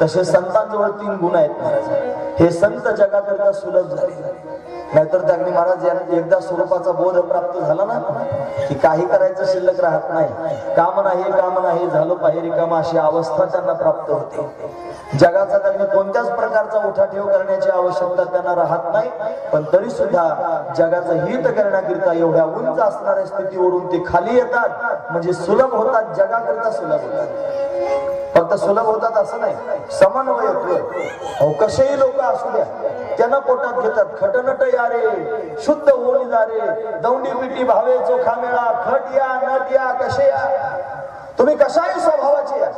तसे संतांजवळ 3 गुण आहेत. हे संत जगाकरिता सुलभ झाले. नाहीतर त्यांनी महाराज एकदा स्वरूपाचा बोध प्राप्त झाला ना की काही करायचं शिल्लक राहत नाही. काम नाही झालं पाहिजे काम, अशी अवस्था त्यांना प्राप्त होते. जगाचा त्यांनी कोणत्याच प्रकारचा उठाठेव करण्याची आवश्यकता त्यांना राहत नाही. पण तरी सुद्धा जगाचं हित करण्याकरिता एवढ्या उंच असणाऱ्या स्थितीवरून ते खाली येतात. म्हणजे सुलभ होतात, जगाकरिता सुलभ होतात. फक्त सुलभ होतात असं नाही, समन्वयत्व. कसेही लोक असू द्या त्यांना पोटात घेतात. खटनट या रे, शुद्ध होऊन जा रे, दौंडी पिटी भावे चोखा मेळा, खट या नट या, कसे या, तुम्ही कशाही स्वभावाचे या,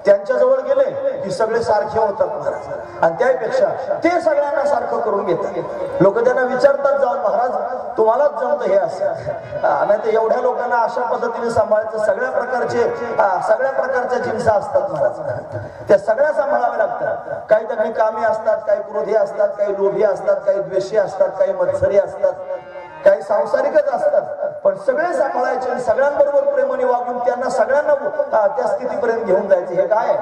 त्यांच्याजवळ गेले की सगळे सारखे होतात महाराज. आणि त्यापेक्षा ते सगळ्यांना सारखं करून घेतात. लोक त्यांना विचारतात जाऊन, महाराज तुम्हालाच जमतं हे असं? नाही तर एवढ्या लोकांना अशा पद्धतीने सांभाळायचं. सगळ्या प्रकारच्या जिन्स असतात महाराज, त्या सगळ्या सांभाळाव्या लागतात. काही त्यांनी कामी असतात, काही क्रोधी असतात, काही लोभी असतात, काही द्वेषी असतात, काही मत्सरी असतात, काही सांसारिकच असतात. पण सगळे सांभाळायचे आणि सगळ्यांबरोबर प्रेमाने वागून त्यांना सगळ्यांना त्या स्थितीपर्यंत घेऊन जायचे. हे काय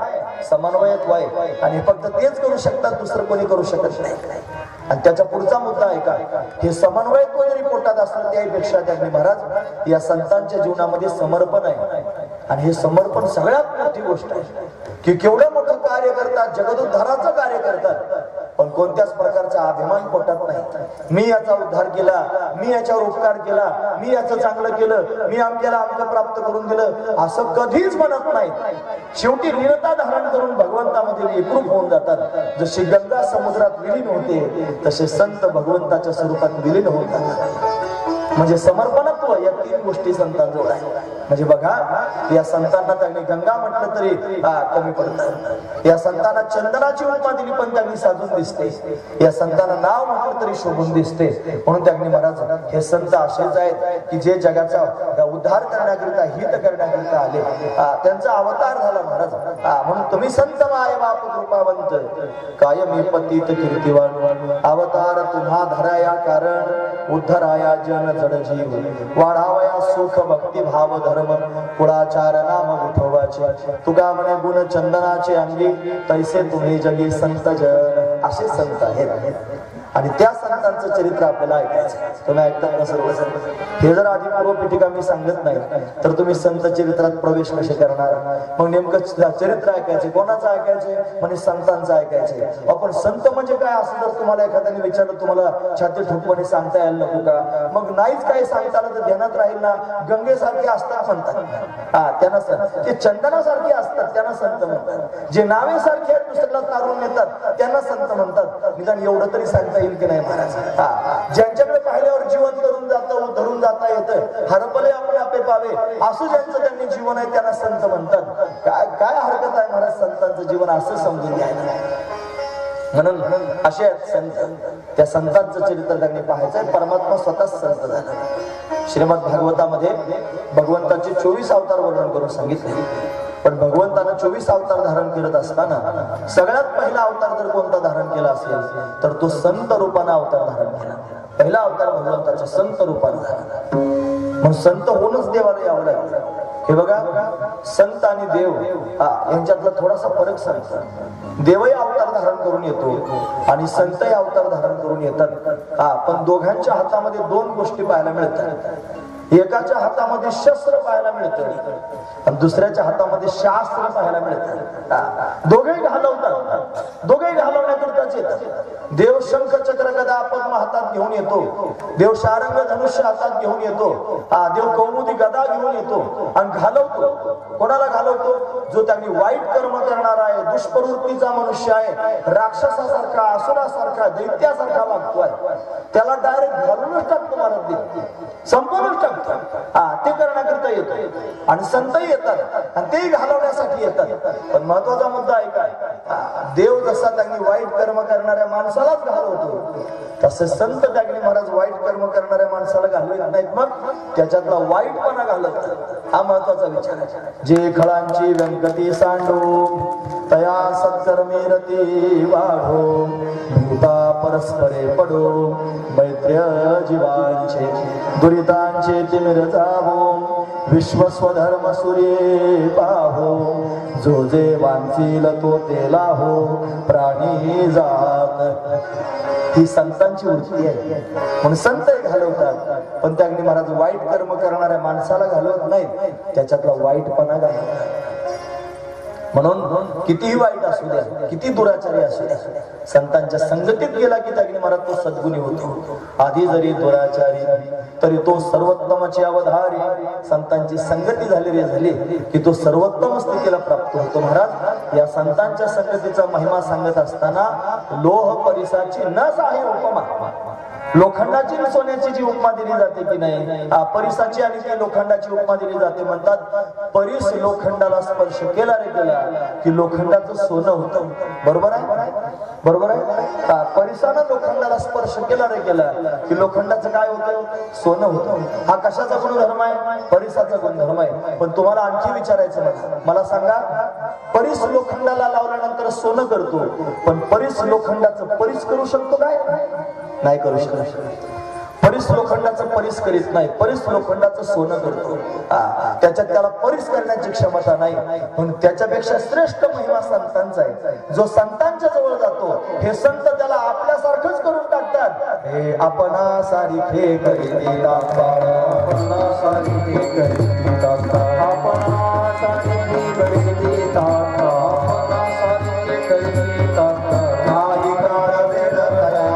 समन्वयत्व आहे. आणि फक्त तेच करू शकतात, दुसरं कोणी करू शकत नाही. आणि त्याच्या पुढचा मुद्दा आहे का, हे समन्वयत्व जरी पोटात असलं त्यापेक्षा त्यांनी महाराज या संतांच्या जीवनामध्ये समर्पण आहे. आणि हे समर्पण सगळ्यात मोठी गोष्ट आहे की केवढं मोठं कार्य करतात, जगदोद्धाराचं कार्य करतात. पण कोणत्याच प्रकारचा अभिमान पोटात नाही. मी याचा उद्धार केला, मी याच्यावर उपकार केला, मी याचं चांगलं केलं, मी आमच्याला आमचं प्राप्त करून दिलं, असं कधीच म्हणत नाही. शेवटी लीनता धारण करून भगवंतामध्ये एकरूप होऊन जातात. जशी गंगा समुद्रात विलीन होते तसे संत भगवंताच्या स्वरूपात विलीन होऊन जातात. म्हणजे समर्पणत्व या 3 गोष्टी संतांजवळ आहे. म्हणजे बघा, या संतांना त्यांनी गंगा म्हटलं तरी कमी पडतं. या संतांना चंदनाची उपमा दिली पण त्यांनी साजून दिसते. या संतांना नाव म्हटलं तरी शोभून दिसते. म्हणून त्यांनी महाराज हे संत असेच आहेत की जे जगाचा उद्धार करण्याकरिता, हित करण्याकरिता आले. त्यांचा अवतार झाला महाराज. म्हणून तुम्ही संत माय बाप कृपावंत, कायमी पतित कीर्तिवान, अवतार तुम्हा धराया कारण, उद्धराया जन जड जीव, वाढावया सुख भक्ती भाव धर्म, कुळाचार नाम विठोबाचे, तुका म्हणे गुण चंदनाचे अंगी, तैसे तुम्ही जगी संत जन. असे संत आहेत. आणि त्या संतांचं चरित्र आपल्याला ऐकायचं. तुम्ही ऐकतात ना सर्वजण? हे जर आधी पूर्वपीठिका मी सांगत नाही तर तुम्ही संत चरित्रात प्रवेश कसे करणार? मग नेमकं चरित्र ऐकायचे, कोणाचं ऐकायचे? म्हणजे संतांचं ऐकायचे. आपण संत म्हणजे काय असं जर तुम्हाला एखाद्याने विचारलं, तुम्हाला छाती ठोकपणे सांगता यायला नको का? मग नाहीच काही सांगता आलं तर ध्यानात राहील ना, गंगेसारखे असतात म्हणतात. त्यांना ते चंदनासारखे असतात, त्यांना संत म्हणतात. जे नावेसारखे आहेत दुसऱ्याला तारून नेतात त्यांना संत म्हणतात. निदान एवढं तरी सांगता येईल की नाही महाराज? ज्यांच्याकडे पाहिल्यावर जीवन धरून जातं, धरून जाता येतं, हरपले आपण आपे पावे, असं ज्यांचं त्यांनी जीवन आहे त्यांना संत म्हणतात. काय हरकत आहे महाराज संतांचं जीवन असं समजून घ्यायला? म्हणून असे आहेत संत. त्या संतांचं चरित्र त्यांनी पाहायचंय. परमात्मा स्वतःच संत झाला. श्रीमद भागवतामध्ये भगवंताचे 24 अवतार वर्णन करून सांगितले. पण भगवंतानं 24 अवतार धारण करत असताना सगळ्यात पहिला अवतार जर कोणता धारण केला असेल तर तो संत रूपाने अवतार धारण केला. पहिला अवतार भगवंताचा संत रूपाने झाला. म्हणून संत होऊनच देवाला यावं लागलं. हे बघा, संत आणि देव यांच्यातला थोडासा फरक सांगतो. देवही अवतार धारण करून येतो आणि संतही अवतार धारण करून येतात. पण दोघांच्या हातामध्ये दोन गोष्टी पाहायला मिळतात. एकाच्या हातामध्ये शस्त्र पाहायला मिळतं आणि दुसऱ्याच्या हातामध्ये शास्त्र पाहायला मिळतं. दोघेही घालवतात, दोघेही घालवण्याकरताच येतात. देव शंख चक्र गदा पद्म हातात घेऊन येतो. देव शारंग धनुष्य हातात घेऊन येतो. देव कौमुदी गदा घेऊन येतो आणि घालवतो. कोणाला घालवतो? जो त्यांनी वाईट कर्म करणारा आहे, दुष्प्रवृत्तीचा मनुष्य आहे, राक्षसासारखा, असुरासारखा, दैत्यासारखा वागतोय, त्याला डायरेक्ट घालूनच टाकतो महाराज. संपूर्णच टाकतो. ते करण्याकरता येतो. आणि संतही येतात आणि तेही घालवण्यासाठी येतात. पण महत्वाचा मुद्दा आहे काय? देव जसा त्यांनी वाईट कर्म करणाऱ्या माणसालाच घालवतो, तसे संत त्यांनी महाराज वाईट कर्म करणाऱ्या माणसाला घालवित नाहीत. मग त्याच्यातला वाईटपणा घालवतात. हा महत्वाचा विचार आहे. जे खळांची व्यंकटी सांडो तया सत्कर्मी रती वाढो, भूता परस्परे पडो मैत्र्य जीवांचे, दुरितांचे तिमिर जावो, विश्व स्वधर्म सूर्ये पाहो, जो जे वांचील तो तेला हो, प्राणी जात. ही संतांची वृत्ती आहे. म्हणून संत घालवतात. पण त्यांनी महाराज वाईट कर्म करणाऱ्या माणसाला घालवत नाहीत, त्याच्यातला वाईटपणा घालवतात. म्हणून कितीही वाईट असू द्या, किती दुराचारी असू द्या, संतांच्या संगतीत गेला की त्याने महाराज तो सद्गुणी होतो. आधी जरी दुराचारी तरी तो सर्वोत्तमाची अवधारी. संतांची संगती झाली की तो सर्वोत्तम स्थितीला प्राप्त होतो. महाराज या संतांच्या संगतीचा महिमा सांगत असताना लोह परिसाची नस आहे उपमा. लोखंडाची आणि सोन्याची जी उपमा दिली जाते की नाही, परिसाची आणि ती लोखंडाची उपमा दिली जाते. म्हणतात परिस लोखंडाला स्पर्श केला रे केला की लोखंडाचं सोनं होतं. बरोबर आहे? बरोबर आहे. परिसानं लोखंडाला स्पर्श केला रे केला की लोखंडाचं काय होतं? सोनं होतं. हा कशाचा गुणधर्म आहे? परिसाचा गुणधर्म आहे. पण तुम्हाला आणखी विचारायचं, मला सांगा, परिस लोखंडाला लावल्यानंतर सोनं करतो, पण परिस लोखंडाचं परिस करू शकतो काय? नाही करू शकत. परिस लोखंडाचं परिस करीत नाही, परिस लोखंडाचं सोनं करतो. त्याच्यात त्याला परिस करण्याची क्षमता नाही. पण त्याच्यापेक्षा श्रेष्ठ महिमा संतांचा आहे. जो संतांच्या जवळ जातो हे संत त्याला आपल्यासारखंच करून टाकतात. हे आपणा सारखे करीती दाता, आपणा सारखे करीती दाता, आपणा सारखे करीती दाता, आपणा सारखे करीती दाता. नाही काळ वेळ तयाला,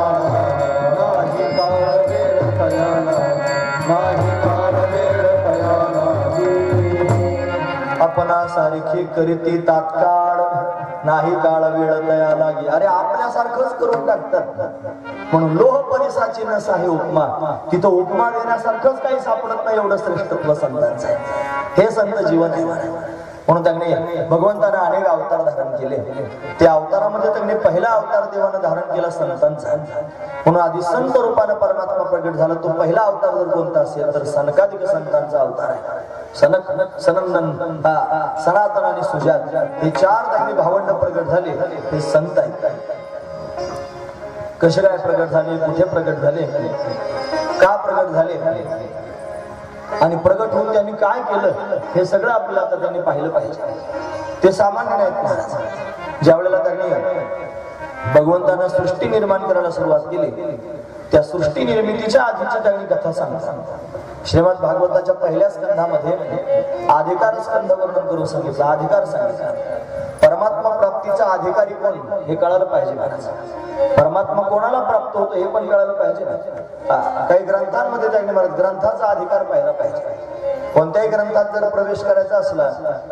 नाही काळ वेळ तयाला, नाही काळ वेळ तयाला. आपणा सारखी करीती तात्काळ, नाही काळ वेळ तया लागी. अरे आपल्यासारखंच करून टाकतात. म्हणून लोह परिसाची नस आहे उपमा. तिथं उपमा देण्यासारखंच काही सापडत नाही. एवढं श्रेष्ठत्व संतांचं आहे. हे संत जीवन आहे. म्हणून त्यांनी भगवंताने अनेक अवतार धारण केले. त्या अवतारामध्ये त्यांनी पहिला अवतार देवानं धारण केला संतांचा. म्हणून आधी संत रूपाने परमात्मा प्रगट झाला. तो पहिला अवतार जर कोणता असेल तर सनकादिक संतांचा अवतार आहे. सनंदन, सनातन आणि सुजात हे चार त्यांनी भावंड प्रगट झाले. हे संत आहेत. कसे काय प्रगट झाले, कुठे प्रगट झाले, का प्रगट झाले आणि प्रगट होऊन त्यांनी काय केलं, हे सगळं आपल्याला आता त्यांनी पाहिलं पाहिजे. ते सामान्य नाहीत महाराज. ज्या वेळेला त्यांनी भगवंतानं सृष्टी निर्माण करायला सुरुवात केली, त्या सृष्टी निर्मितीच्या आधीची त्यांनी कथा सांगतात. श्रीमद भागवताच्या पहिल्या स्कंधामध्ये अधिकार स्कंध वर्णन करून सांगितलं. अधिकार सांगितलं. परमात्मा प्राप्तीचा अधिकारी कोण हे कळायला पाहिजे महाराज. परमात्मा कोणाला प्राप्त होतो हे पण कळायला पाहिजे ना. काही ग्रंथांमध्ये त्यांनी महाराज ग्रंथाचा अधिकार पाहिला पाहिजे. कोणत्याही ग्रंथात जर प्रवेश करायचा असला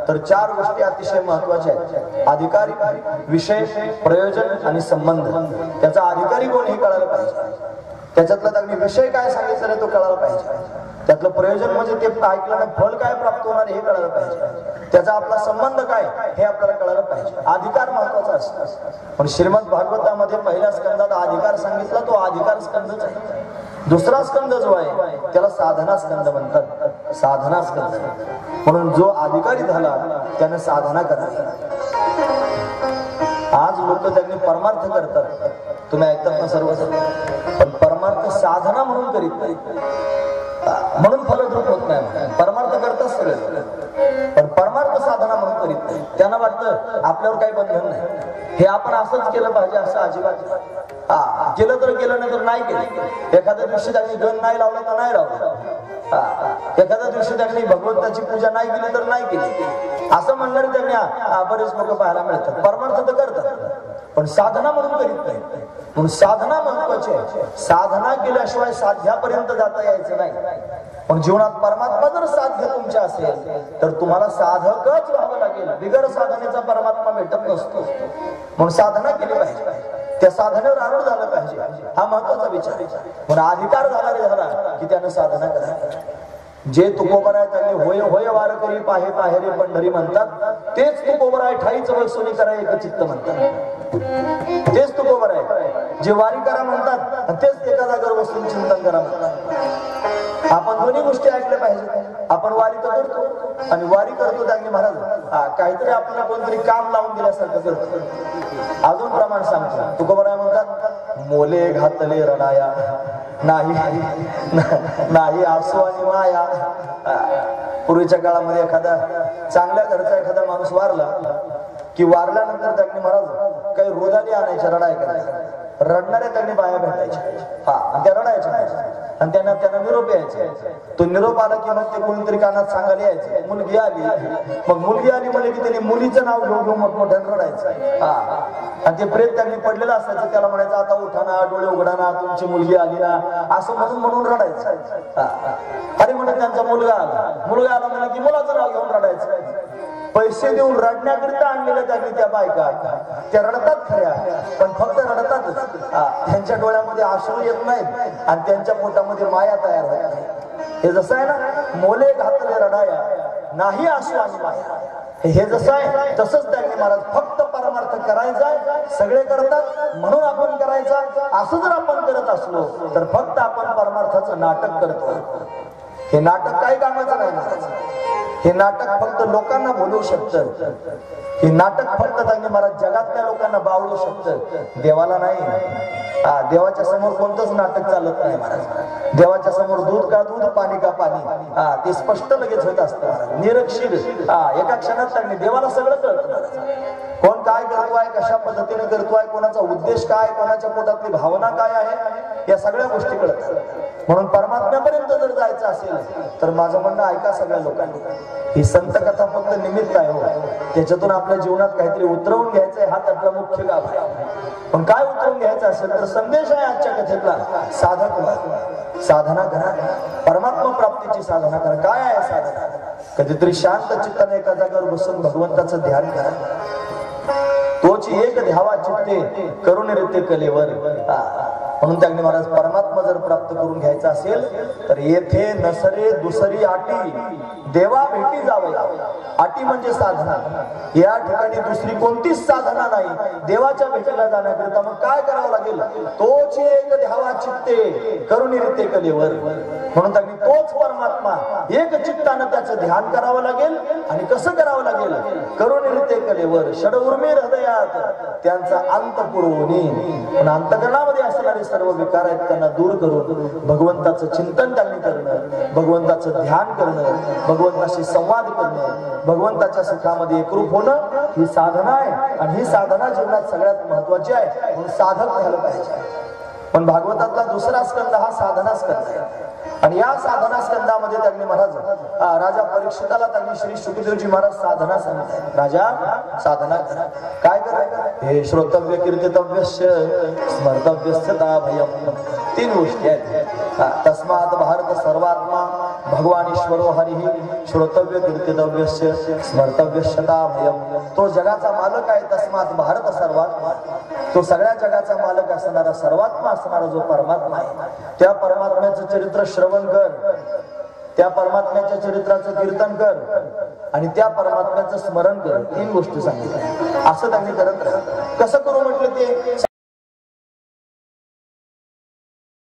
तर चार गोष्टी अतिशय महत्वाच्या आहेत. अधिकारी, विषय, प्रयोजन आणि संबंध. त्याचा अधिकारी कोण हे कळायला पाहिजे. त्याच्यातला त्यांनी विषय काय सांगितलं तो कळायला पाहिजे. त्यातलं प्रयोजन म्हणजे ते ऐकल्यानं फल काय प्राप्त होणार हे कळायला पाहिजे, त्याचा आपला संबंध काय हे आपल्याला कळायला पाहिजे. अधिकार महत्वाचा असतो. पण श्रीमद भागवतामध्ये पहिल्या स्कंदात अधिकार सांगितला, तो अधिकार स्कंदच आहे. दुसरा स्कंद जो आहे त्याला साधना स्कंद म्हणतात, साधना स्कंद. म्हणून जो अधिकारी झाला त्याने साधना करावी. आज लोक त्यांनी परमार्थ करतात, तुम्ही ऐकतात ना सर्व, पण परमार्थ साधना म्हणून करीत नाही, म्हणून फलद्रूप होत नाही. परमार्थ करतात सगळे, पण परमार्थ साधना म्हणून करीत नाही. त्यांना वाटतं आपल्यावर काही बंधन नाही, हे आपण असंच केलं पाहिजे, असं अजिबात केलं तर केलं नाही तर नाही केलं. एखाद्या दिवशी त्यांनी गण नाही लावलं तर नाही लावलं, एखाद्या दिवशी त्यांनी भगवंताची पूजा नाही केली तर नाही केली, असं म्हणणारे त्यांनी बरेच लोक पाहायला मिळतात. परमार्थ तर करतात पण साधना म्हणून करीत नाही. म्हणून साधना महत्वाची आहे. साधना केल्याशिवाय साध्यापर्यंत जाता यायचं नाही. पण जीवनात परमात्मा जर साध्य तुमच्या असेल तर तुम्हाला साधकच व्हावं लागेल. बिगर साधनेचा परमात्मा भेटत नसतो. म्हणून साधना केली पाहिजे, त्या साधनेवर आरूढ झालं पाहिजे, हा महत्वाचा विचार. म्हणून अधिकार झाला रे झाला की त्यानं साधना करावी. जे तुकोबराय त्यांनी होय होय वार करी पाहे पाहेरे पंढरी म्हणतात, तेच तुकोबराय ठाई चवळ सोनी करा एक चित्त म्हणतात. तेच तुकोबराय. जे वारी करा म्हणतात तेच एका जागेवर बसून चिंतन करा म्हणतात. आपण दोन्ही गोष्टी ऐकल्या पाहिजे. आपण वारी तर करतो आणि वारी करतो त्यांनी महाराज काहीतरी आपल्याला कोणतरी काम लावून दिल्यासारखं करतो. अजून प्रमाण सांगतो. तुकोबराय म्हणतात मोले घातले रणाया नाही आसू आणि माया. पूर्वीच्या काळामध्ये एखादा चांगल्या घरचा एखादा माणूस वारला की वारल्यानंतर त्यांनी महाराज काही रोदाली आणायच्या, रडाय करायच्या. रडणाऱ्या त्यांनी बाया भेटायच्या, आणि त्या रडायच्या आणि त्यांना निरोप यायचा. तो निरोप आला की मग ते कोणीतरी कानात सांगायला यायचे मुलगी आली. मग मुलगी आली म्हणजे की त्यांनी मुलीचं नाव घेऊन मोठमोठ्यानं रडायचं. आणि ते प्रेत त्यांनी पडलेलं असायचं, त्याला म्हणायचं आता उठा ना, डोळे उघडा ना, तुमची मुलगी आली ना, असं म्हणून रडायचं. अरे म्हणजे त्यांचा मुलगा आला म्हणजे की मुलाचं नाव घेऊन रडायचं. पैसे देऊन रडण्याकरिता आणलेल्या त्यांनी त्या बायका त्या रडतात खऱ्या, पण फक्त रडतातच. त्यांच्या डोळ्यामध्ये अश्रू येत नाहीत आणि त्यांच्या पोटामध्ये माया तयार होत नाही. हे जसं आहे ना, मोले घातले रडाया नाही आसू आणि माया, हे जसं आहे तसंच त्यांनी महाराज फक्त परमार्थ करायचा. सगळे करतात म्हणून आपण करायचा. असं जर आपण करत असलो तर फक्त आपण परमार्थाचं नाटक करतो. हे नाटक काही कामाचं नाही महाराज. हे नाटक फक्त लोकांना बोलवू शकतं. हे नाटक फक्त त्यांनी महाराज जगातल्या लोकांना बावळू शकतं, देवाला नाही. देवाच्या समोर कोणतंच नाटक चालत नाही महाराज. देवाच्या समोर दूध का दूध, पाणी का पाणी, ते स्पष्ट लगेच होत असतं महाराज. निरक्षीर एका क्षणात त्यांनी देवाला सगळं कळतं महाराज. कोण काय करतोय, कशा पद्धतीने करतोय, कोणाचा उद्देश काय, कोणाच्या पोटातली भावना काय आहे, या सगळ्या गोष्टी कळतात. म्हणून परमात्म्यापर्यंत जर जायचं असेल तर माझं म्हणणं ऐका सगळ्या लोकांनी. ही संत कथा फक्त निमित्त आहे हो, त्याच्यातून आपल्या जीवनात काहीतरी उतरवून घ्यायचंय, हा त्यातला मुख्य गाभ आहे. पण काय उतरवून घ्यायचं असेल तर संदेश आहे आजच्या कथेतला, साधक व्हा, साधना करा, परमात्मा प्राप्तीची साधना करा. काय आहे साधना? कधीतरी शांत चित्ताने एका जागेवर बसून भगवंताचं ध्यान करा. तोच एक ध्यावा चित्ते करून रिते कलेवर. म्हणून त्यांनी महाराज परमात्मा जर प्राप्त करून घ्यायचा असेल तर येथे नसरे दुसरी आटी, देवा भेटी जावे. आटी म्हणजे साधना. या ठिकाणी दुसरी कोणतीच साधना नाही देवाच्या भेटीला जाण्याकरिता. मग काय करावं लागेल? तोच एक ध्यावा चित्ते करून रिते कलेवर. म्हणून त्यांनी तोच परमात्मा एक चित्तानं त्याचं ध्यान करावं लागेल. आणि कसं करावं लागेल? करून रिते कलेवर षडउर्मी हृदयात त्यांचा अंत पुरवणी. पण अंतकरणामध्ये असणारे सर्व विकार आहेत त्यांना दूर करून भगवंताचं चिंतन त्यांनी करणं, भगवंताचं ध्यान करणं, भगवंताशी संवाद करणं, भगवंताच्या सुखामध्ये एकरूप होणं, ही साधना आहे. आणि ही साधना जीवनात सगळ्यात महत्वाची आहे. म्हणून साधक झालं पाहिजे. पण भागवतातला दुसरा स्कंद हा साधना स्कंद आहे. आणि या साधना स्कंदामध्ये त्यांनी महाराज राजा परीक्षिताला त्यांनी श्री शुकदेवजी महाराज साधना सांगितलं. राजा साधना करा. काय करा? हे श्रोतव्य कीर्तितव्यस्य स्मर्तव्यस्यता भयम. तीन गोष्टी आहेत. तस्मात भारत सर्वात्मा भगवान ईश्वरो हरिः श्रोतव्य कीर्तितव्यस्य स्मर्तव्यस्यता भयम. तो जगाचा मालक आहे. तस्मात भारत सर्वात्मा, तो सगळ्या जगाचा मालक असणारा सर्वात्मा असणारा जो परमात्मा आहे, त्या परमात्म्याचं चरित्र श्रवण कर. त्या परमात्म्याच्या चरित्राचं कीर्तन कर आणि त्या परमात्म्याचं स्मरण कर, 3 गोष्टी सांगितल्या. असं त्यांनी करत राहा. कसं करू म्हटलं ते